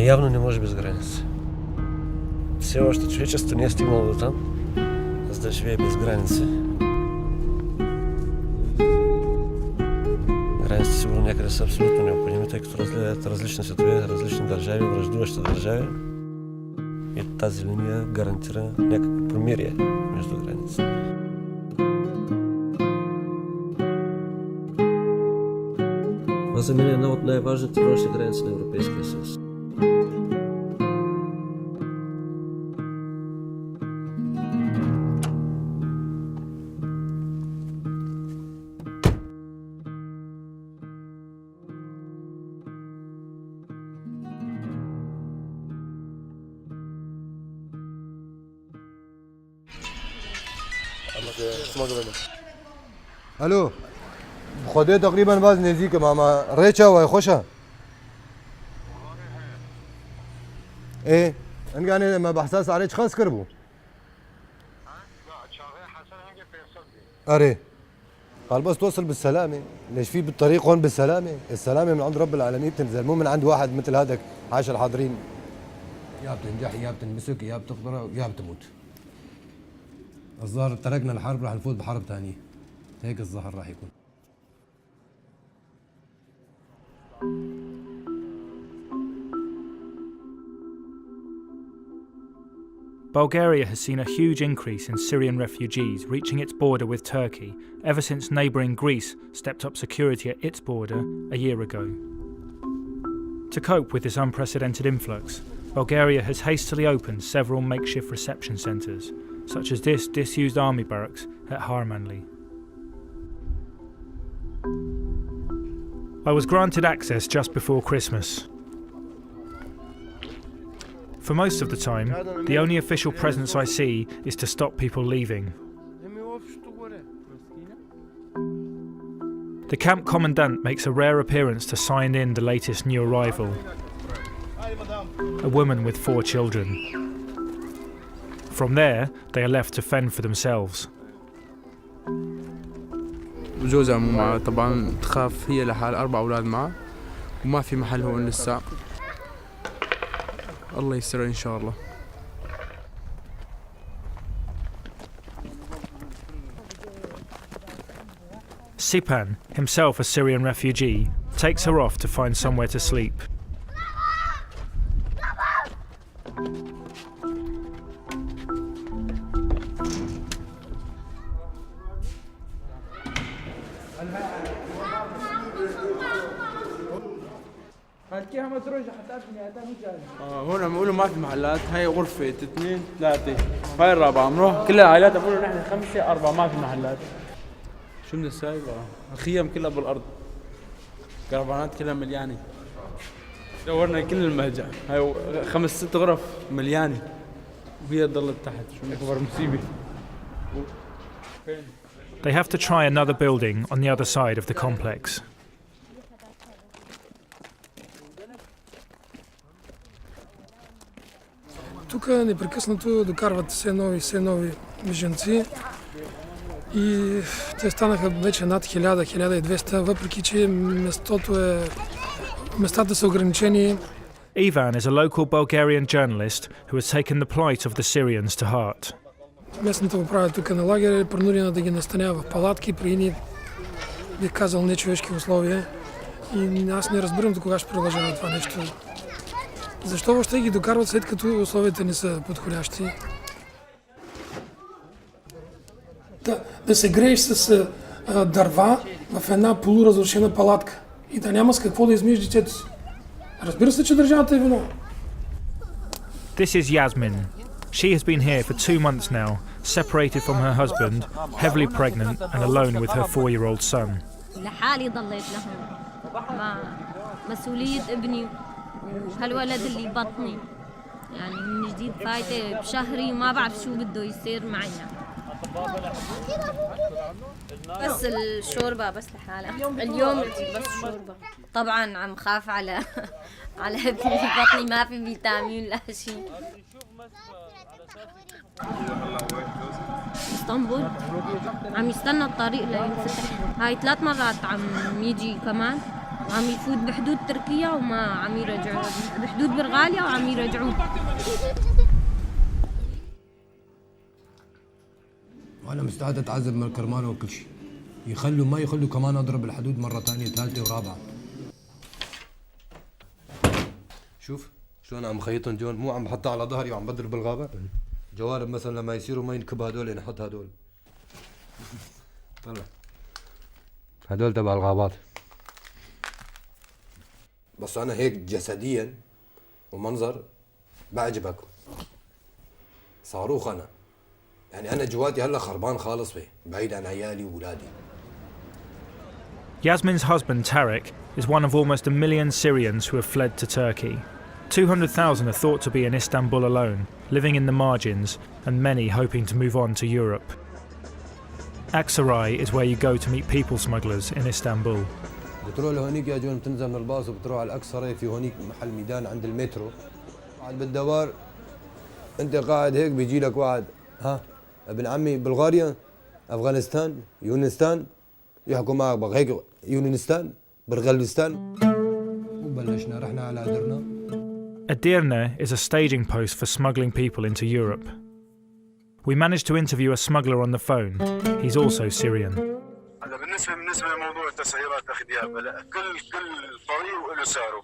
явно не може без граници. Все още човечеството не е стигнало до там, за да живее без граници. Границите сигурно някъде са абсолютно необходими, тъй като разделят различни светове, различни държави, враждуващи държави. И тази линия гарантира някакво примирие между границите. Това за мен е една от най-важните външни граници на Европейския съюз. الو خودی تقریبا باز نزدیکم اما ریچا وای خوشا ايه ان يعني ما بحساس عليك خاص كربو اري قال بس توصل بالسلامه ليش في بالطريق هون بالسلامه السلامه من عند رب العالمين بتنزل مو من عند واحد مثل هذاك عاش الحاضرين يا بتنجح يا بتنمسك يا بتقدر يا بتموت الظاهر تركنا الحرب راح نفوت بحرب ثانيه هيك الظاهر راح يكون. Bulgaria has seen a huge increase in Syrian refugees reaching its border with Turkey ever since neighbouring Greece stepped up security at its border a year ago. To cope with this unprecedented influx, Bulgaria has hastily opened several makeshift reception centres, such as this disused army barracks at Harmanli. I was granted access just before Christmas. For most of the time, the only official presence I see is to stop people leaving. The camp commandant makes a rare appearance to sign in the latest new arrival, a woman with 4 children. From there, they are left to fend for themselves. جوزها مو معه طبعا تخاف هي لحال 4 أولاد معه وما في محل هون لسه الله يسر إن شاء الله. Sipan, himself a Syrian refugee, takes her off to find somewhere to sleep. هنا بيقولوا ما في محلات هاي غرفة 2 3 هاي الرابعة بنروح كل العائلات بيقولوا نحن 5 4 ما في محلات شو بدنا نساوي بقى الخيام كلها بالأرض كرفانات كلها مليانة دورنا كل المهجع هاي 5 6 غرف مليانة وهي ضلت تحت شو أكبر مصيبة. They have to try another building on the other side of the complex. Тук непрекъснато докарват все нови бежанци и те станаха вече над 1000-1200, въпреки че местата са ограничени. Ivan is a local Bulgarian journalist who has taken the plight of the Syrians to heart. Местната управа тук на лагеря е принудена да ги настанява в палатки при едни, бих казал, нечовешки условия. И аз не разбирам до кога ще продължава това нещо. Защо въобще ги докарват след като условията не са подходящи? Да се грееш с дърва в една полуразрушена палатка и да няма с какво да измиеш детето си. Разбира се, че държавата е вина. This is Yasmin. She has been here for 2 months now, separated from her husband, heavily pregnant and alone with her 4-year-old son. لحالي ضليت لهم مع مسؤولية ابني وهالولد اللي بطني يعني من جديد فايته بشهري وما بعرف شو بده يصير معنا. بس الشوربة بس لحالها اليوم بس شوربة. طبعا عم خاف على ابني بطني ما في فيتامين لا شيء. اسطنبول عم يستنى الطريق لينفتح. هاي 3 مرات عم يجي كمان عم يفوت بحدود تركيا وما عم يرجعوا، بحدود بلغاريا وعم يرجعوا. وانا مستعد اتعذب من الكرمان وكل شيء، يخلوا ما يخلوا كمان اضرب الحدود مره ثانيه ثالثه ورابعه. شوف شلون عم خيطهم جون، مو عم بحطها على ظهري وعم بضرب بالغابه. جوارب مثلا لما يصيروا ما ينكب هدول نحط هدول. طلع هدول تبع الغابات. بس انا هيك جسديا ومنظر بعجبك، صاروخ انا، يعني انا جواتي هلا خربان خالص فيه، بعيد عن عيالي وولادي. Yasmin's husband Tarek is one of almost 1 million Syrians who have fled to Turkey. 200,000 are thought to be in Istanbul alone, living in the margins, and many hoping to move on to Europe. Aksaray is where you go to meet people smugglers in Istanbul. بتروح لهونيك يا جون، بتنزل من الباص وبتروح على الأكسرة، في هونيك محل ميدان عند المترو، قاعد بالدوار، أنت قاعد هيك بيجي لك واحد، ها ابن عمي بلغاريا، أفغانستان، يونستان، يحكوا معك بقى هيك يونستان، برغلستان، وبلشنا رحنا على أدرنا. Edirne is a staging post for smuggling people into Europe. We managed to interview a smuggler on the phone. He's also Syrian. هلا بالنسبه لموضوع التسعيرات اخذيها، كل طريق وله سعره.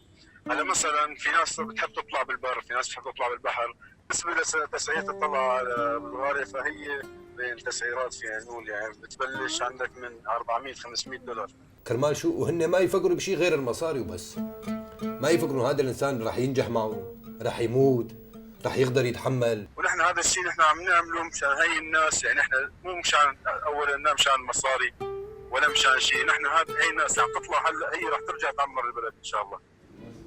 هلا مثلا في ناس بتحب تطلع بالبر، في ناس بتحب تطلع بالبحر. بالنسبه لتسعيره الطلعه على بلغاريا فهي بين التسعيرات فيها نقول يعني بتبلش عندك من 400 500 دولار. كرمال شو؟ وهن ما يفكروا بشيء غير المصاري وبس. ما يفكروا هذا الانسان رح ينجح معه، رح يموت، رح يقدر يتحمل. ونحن هذا الشيء نحن عم نعمله مشان هي الناس، يعني احنا مو مشان اولا مشان مصاري ولا مشان شيء، نحن هي الناس عم تطلع هلا هي رح ترجع تعمر البلد ان شاء الله.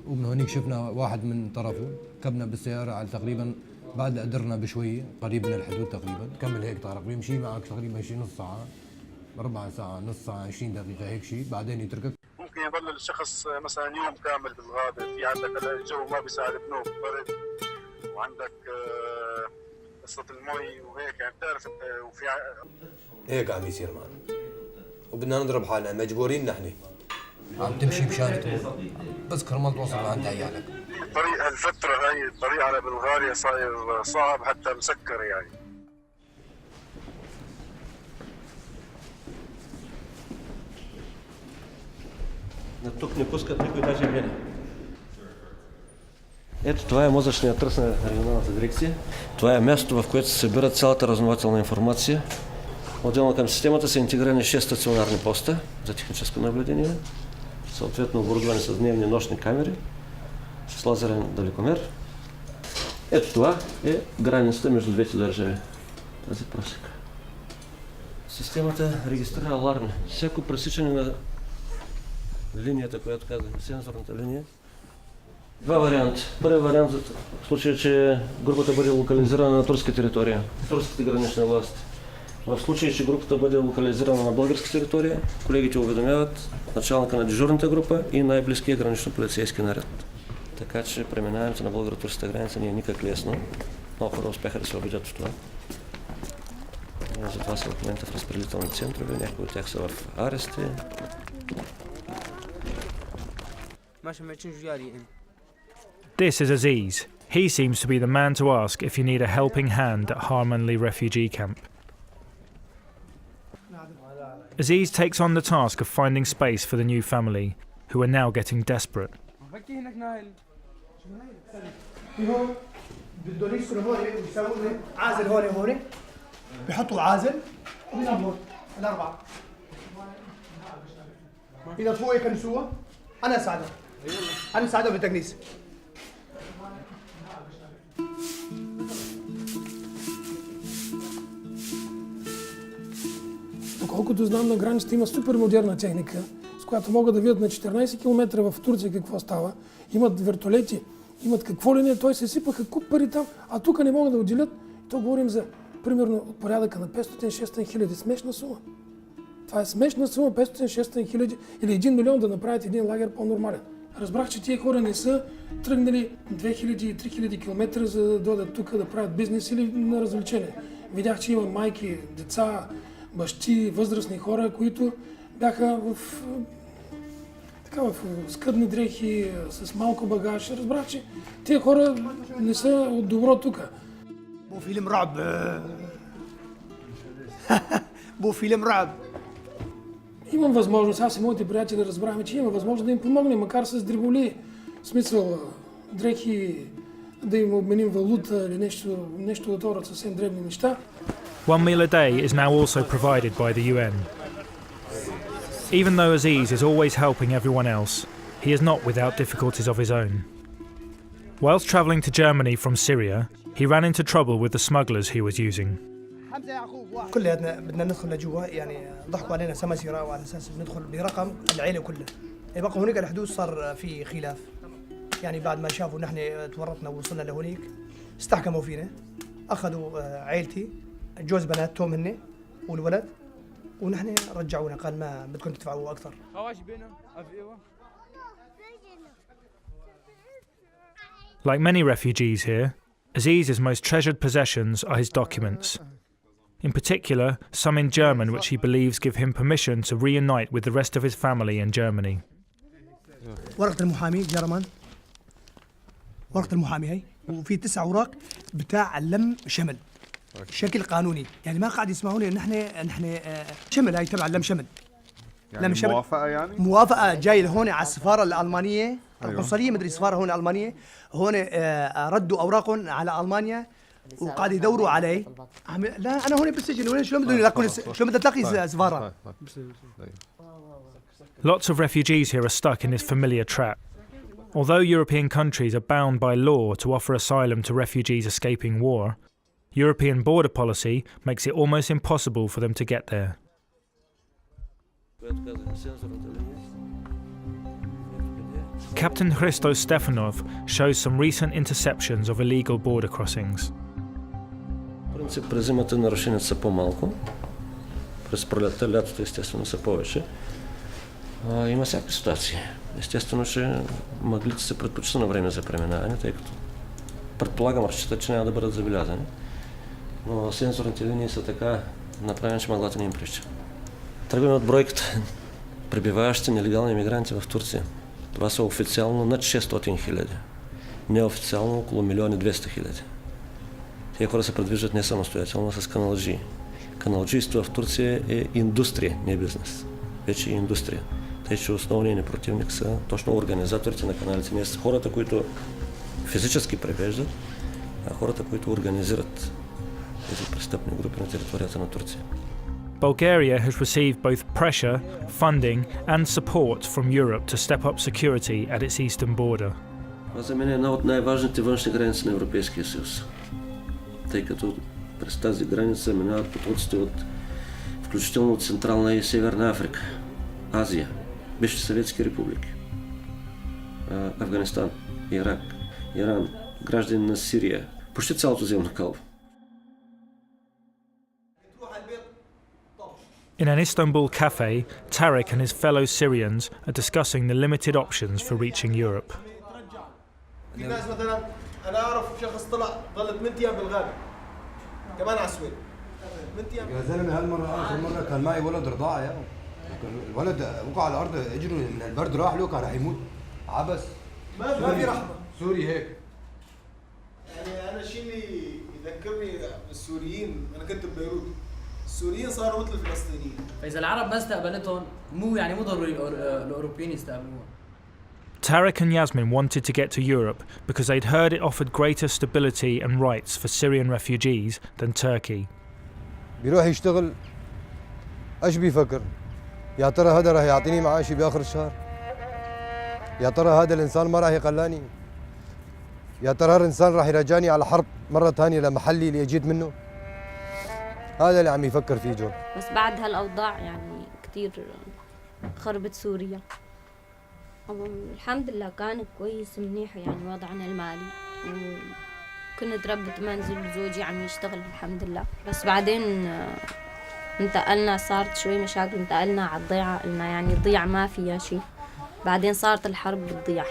ومن هونيك شفنا واحد من طرفه كبنا بالسياره على تقريبا بعد قدرنا بشويه قريب من الحدود تقريبا، كمل هيك طارق بيمشي معك تقريبا شيء نص ساعه، ربع ساعه، نص ساعه، 20 دقيقه هيك شيء، بعدين يتركك. ممكن يضل الشخص مثلا يوم كامل بالغابه، في عندك الجو ما بيساعد بنوم برد، وعندك قصه المي وهيك، يعني بتعرف انت وفي هيك عم يصير معنا، وبدنا نضرب حالنا، مجبورين نحن. عم تمشي مشان تموت، بس كرمال توصل لعند عيالك. الطريق هالفتره هاي الطريق على بلغاريا صاير صعب حتى مسكر يعني. Тук не пускат никой даже мене. Ето това е мозъчният тръс на регионалната дирекция. Това е мястото, в което се събира цялата разузнавателна информация. Отделно към системата са интегрирани 6 стационарни поста за техническо наблюдение, съответно оборудвани с дневни и нощни камери, с лазерен далекомер. Ето това е границата между двете държави, тази просека. Системата регистрира аларми. Всяко пресичане на линията, която казах, сензорната линия. Два варианта. Първи вариант в случай, че групата бъде локализирана на турска територия, турските гранични власти. В случай, че групата бъде локализирана на българска територия, колегите уведомяват началника на дежурната група и най-близкия гранично-полицейски наряд. Така че преминаването на българо-турската граница не е никак лесно. Много хора успяха да се убедят в това. Затова са в момента в разпределителни центрове, някои от тях са в арести. This is Aziz. He seems to be the man to ask if you need a helping hand at Harmanli refugee camp. Aziz takes on the task of finding space for the new family, who are now getting desperate. بدهم يسكنوا هون ويسووا لي عازل هون بيحطوا عازل وبينام هون الاربعه. اذا فوق يكنسوها انا اساعدهم بالتكنيس. Доколкото знам, на границата има супер модерна техника, с която могат да видят на 14 км в Турция какво става. Имат вертолети, имат какво ли не, той се сипаха куп пари там, а тук не могат да отделят. То говорим за примерно от порядъка на 500-600 хиляди. Смешна сума. Това е смешна сума, 500-600 хиляди или 1 милион да направят един лагер по-нормален. Разбрах, че тия хора не са тръгнали 2000-3000 км за да дойдат тук да правят бизнес или на развлечение. Видях, че има майки, деца, бащи, възрастни хора, които бяха в така в скъдни дрехи, с малко багаж. Разбрах, че тези хора не са от добро тук. بو فيلم رعب بو فيلم رعب. Имам възможност, аз и моите приятели да разбрахме, че има възможност да им помогнем, макар с дреболи. В смисъл, дрехи, да им обменим валута или нещо от рода, съвсем дребни неща. One meal a day is now also provided by the UN. Even though Aziz is always helping everyone else, he is not without difficulties of his own. Whilst travelling to Germany from Syria, he ran into trouble with the smugglers he was using. كلياتنا بدنا ندخل لجوا يعني ضحكوا علينا سماسرة وعلى اساس ندخل برقم العيله كلها. بقى هناك الحدود صار في خلاف. يعني بعد ما شافوا نحن تورطنا ووصلنا لهونيك استحكموا فينا. اخذوا عيلتي جوز بناتهم هن والولد ونحن رجعونا قال ما بدكم تدفعوا اكثر. Like many refugees here, Aziz's most treasured possessions are his documents. In particular, some in German which he believes give him permission to reunite with the rest of his family in Germany. ورقة المحامي جرمان. ورقة المحامي هي وفي 9 أوراق بتاع اللم شمل. شكل قانوني، يعني ما قاعد يسمعوني نحن شمل هاي تبع اللم شمل. يعني لم شمل. موافقة يعني؟ موافقة جاي لهون على السفارة الألمانية، القنصلية مدري السفارة هون الألمانية، هون ردوا أوراقهم على ألمانيا وقاعد يدوروا علي. لا أنا هون بالسجن، وين شلون بدهم يلاقوني؟ شلون بدي تلاقي سفارة؟ Lots of refugees here are stuck in this familiar trap. Although European countries are bound by law to offer asylum to refugees escaping war, European border policy makes it almost impossible for them to get there. Captain Christos Stefanov shows some recent interceptions of illegal border crossings. В принцип, през зимата нарушенията са по-малко. През пролетта, лятото, естествено, са повече. Има всякакви ситуации. Естествено, че мъглите се предпочита на време за преминаване, тъй като предполагам, разчитат, че няма да бъдат забелязани. Но сензорните линии са така направени, че мъглата не им пречи. Тръгваме от бройката пребиваващи нелегални иммигранти в Турция. Това са официално над 600 хиляди. Неофициално около 1 200 000. Тези хора се предвиждат не самостоятелно, а с каналджии. Каналджийство в Турция е индустрия, не бизнес. Вече е индустрия. Тъй, че основният ни противник са точно организаторите на каналите. Не са хората, които физически превеждат, а хората, които организират тези престъпни групи на територията на Турция. Bulgaria has received both pressure, funding and support from Europe to step up security at its eastern border. Това за мен е една от най-важните външни граници на Европейския съюз, тъй като през тази граница минават потоците включително от Централна и Северна Африка, Азия, бивши съветски републики, Афганистан, Ирак, Иран, граждани на Сирия, почти цялото земно кълбо. In an Istanbul cafe, Tarek and his fellow Syrians are discussing the limited options for reaching Europe. في ناس مثلا انا اعرف شخص طلع ضل 8 ايام بالغابه كمان على السويد 8 ايام يا زلمه هالمره اخر مره كان معي ولد رضاعه يا الولد وقع على الارض اجره البرد راح له كان رح يموت عبس ما في رحمه سوري هيك. يعني انا الشيء اللي يذكرني بالسوريين انا كنت ببيروت السوريين صاروا مثل الفلسطينيين. فاذا العرب ما استقبلتهم مو ضروري الاوروبيين يستقبلوها. Tarek and Yasmin wanted to get to Europe because they'd heard it offered greater stability and rights for Syrian refugees than Turkey. بيروح يشتغل ايش بيفكر؟ يا ترى هذا راح يعطيني معاشي باخر الشهر؟ يا ترى هذا الانسان ما راح يقلاني؟ يا ترى هذا الانسان راح يرجعني على حرب مره ثانيه لمحلي اللي اجيت منه؟ هذا اللي عم يفكر فيه جون. بس بعد هالأوضاع يعني كتير خربت سوريا. الحمد لله كان كويس منيح يعني وضعنا المالي وكنت ربة منزل وزوجي عم يشتغل الحمد لله. بس بعدين انتقلنا صارت شوي مشاكل انتقلنا على الضيعة قلنا يعني الضيعة ما فيها شيء. بعدين صارت الحرب بالضيعة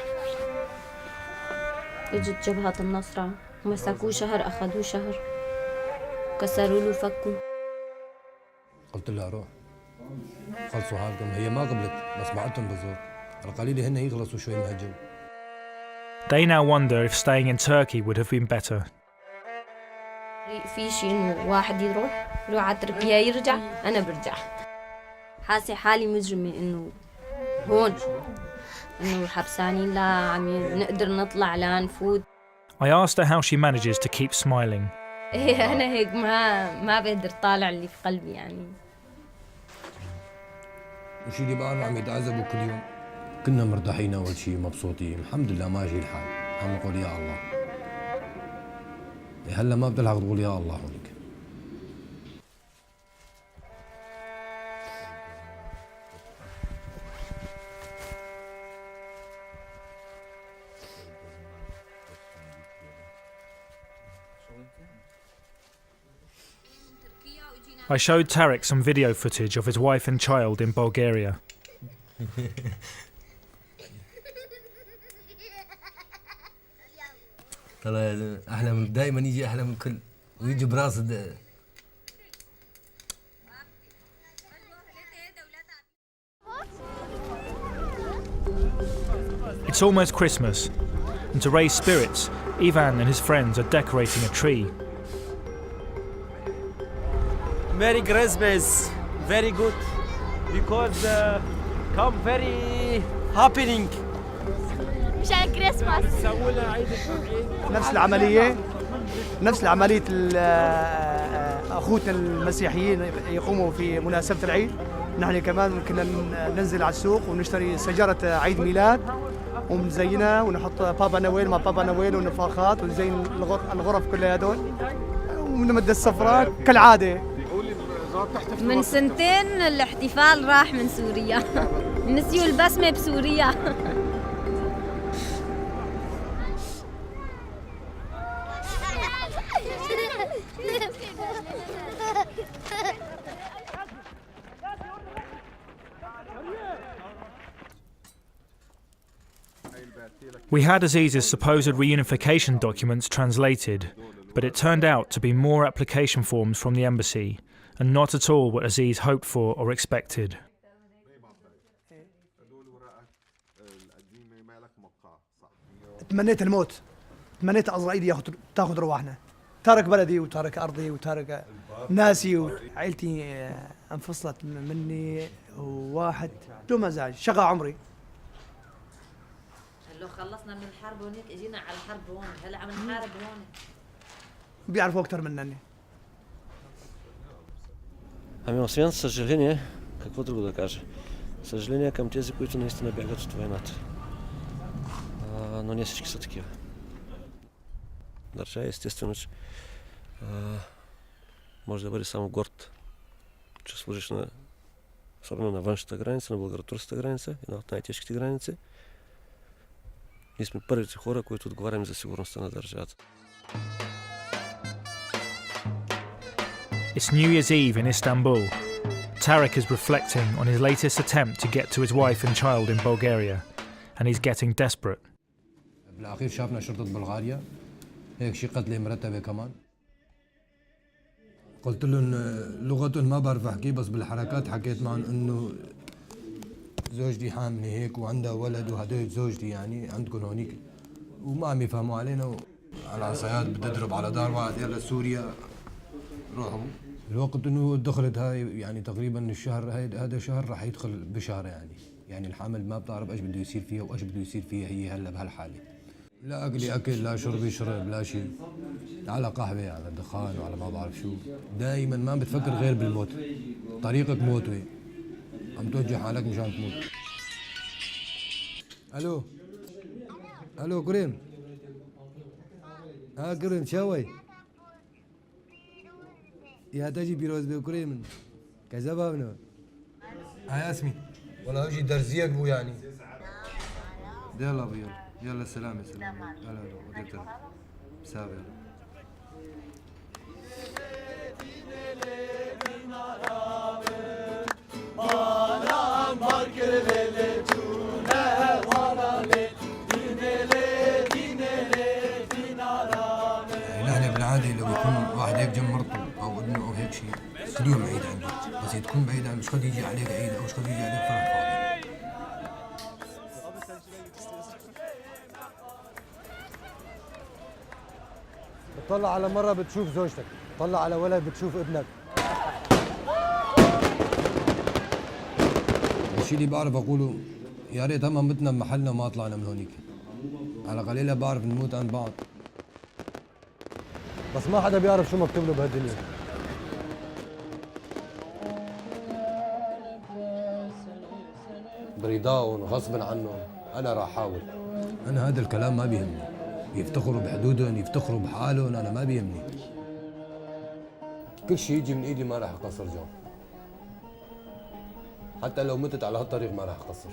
اجت جبهة النصرة مسكوه شهر أخذوه شهر كسروا له فكوا. قلت لها روح خلصوا حالكم هي ما قبلت بس بعتهم بالزور على القليلة هن يخلصوا شوي من هالجو. They now wonder if staying in Turkey would have been better. في شيء إنه واحد يروح على تركيا يرجع، أنا برجع. حاسة حالي مجرمة إنه هون إنه حبسانين لا عم نقدر نطلع لا نفوت. I asked her how she manages to keep smiling. إيه أنا هيك ما بقدر طالع اللي في قلبي يعني. وشي اللي بعرف عم يتعذبوا كل يوم. كنا مرتاحين أول شيء مبسوطين، الحمد لله ماشي الحال، عم نقول يا الله. هلا ما بتلحق تقول يا الله هونيك. I showed Tarek some video footage of his wife and child in Bulgaria. ترى أحلى من دائما يجي أحلى من كل ويجي براس. It's almost Christmas, and to raise spirits, Ivan and his friends are decorating a tree. Merry Christmas, very good, because come very happening. مشان كريسماس. نفس العملية أخوتنا المسيحيين يقوموا في مناسبة العيد، نحن كمان كنا ننزل على السوق ونشتري سجارة عيد ميلاد ونزينها ونحط بابا نويل مع بابا نويل ونفاخات ونزين الغرف كلها هدول ونمد الصفراء كالعادة. من سنتين الاحتفال راح من سوريا. نسيوا البسمة بسوريا. We had Aziz's supposed reunification documents translated, but it turned out to be more application forms from the embassy, and not at all what Aziz hoped for or expected. تمنيت الموت، تمنيت عزرائيل تاخذ رواحنا. تارك بلدي وتارك أرضي وتارك ناسي وعائلتي انفصلت مني، وواحد له مزاج شقى عمري. لو خلصنا من الحرب هونيك اجينا على الحرب هون، هلا عم نحارب هون. بيعرفوا أكثر منني. Ами освен съжаление, какво друго да кажа? Съжаление към тези, които наистина бягат от войната. Но не всички са такива. Държа естествено, че може да бъде само горд, че служиш особено на външната граница, на българо-турската граница, една от най-тежките граници. Ние сме първите хора, които отговаряме за сигурността на държавата. It's New Year's Eve in Istanbul. Tarek is reflecting on his latest attempt to get to his wife and child in Bulgaria, and he's getting desperate. بالأخير شافنا شرطة بلغاريا، هيك شي قتلة مرتبة كمان. قلت لهم لغتهم ما بعرف أحكي، بس بالحركات حكيت معهم إنه زوجتي حاملة هيك وعندها ولد وهدول زوجتي يعني عندكم هونيك، وما عم يفهموا علينا. على عصيات بدي أضرب على دار واحد، يلا سوريا روحوا. الوقت إنه دخلت هاي يعني تقريبا الشهر هذا شهر راح يدخل بشهر يعني الحمل ما بتعرف ايش بده يصير فيها وايش بده يصير فيها هي هلا بهالحاله. لا اكلي اكل، لا شربي شرب، لا شيء، على قهوه على دخان وعلى ما بعرف شو. دائما ما بتفكر غير بالموت، طريقك موت، عم توجه حالك مشان تموت. الو كريم، كريم شوي يا تجي بيروز بكريم كذا بابنا ياسمين والله اجي درزيك بو يعني. يلا ابو يلا سلام يلا وديتر سابر. نحن بالعاده لو يكون واحد هيك جنب مرته او ابنه او هيك شيء كل يوم عيد عنده، بس تكون بعيد عنه مش قد يجي عليك عيد او مش قد يجي عليك فرح فاضي. طلع على مرة بتشوف زوجتك، طلع على ولد بتشوف ابنك. الشيء اللي بعرف اقوله يا ريت هم متنا بمحلنا وما طلعنا من هونيك. على قليلة بعرف نموت عن بعض. بس ما حدا بيعرف شو مكتوب له بهالدنيا. برضاهم وغصبا عنهم انا راح احاول. انا هذا الكلام ما بيهمني، يفتخروا بحدودهم يفتخروا بحالهم، انا ما بيهمني. كل شيء يجي من ايدي ما راح اقصر جون، حتى لو متت على هالطريق ما راح اقصر.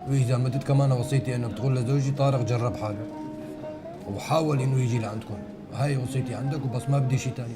واذا متت كمان وصيتي انك تقول لزوجي طارق جرب حاله وحاول انه يجي لعندكم. هاي وصيتي عندك وبس، ما بدي شيء ثاني.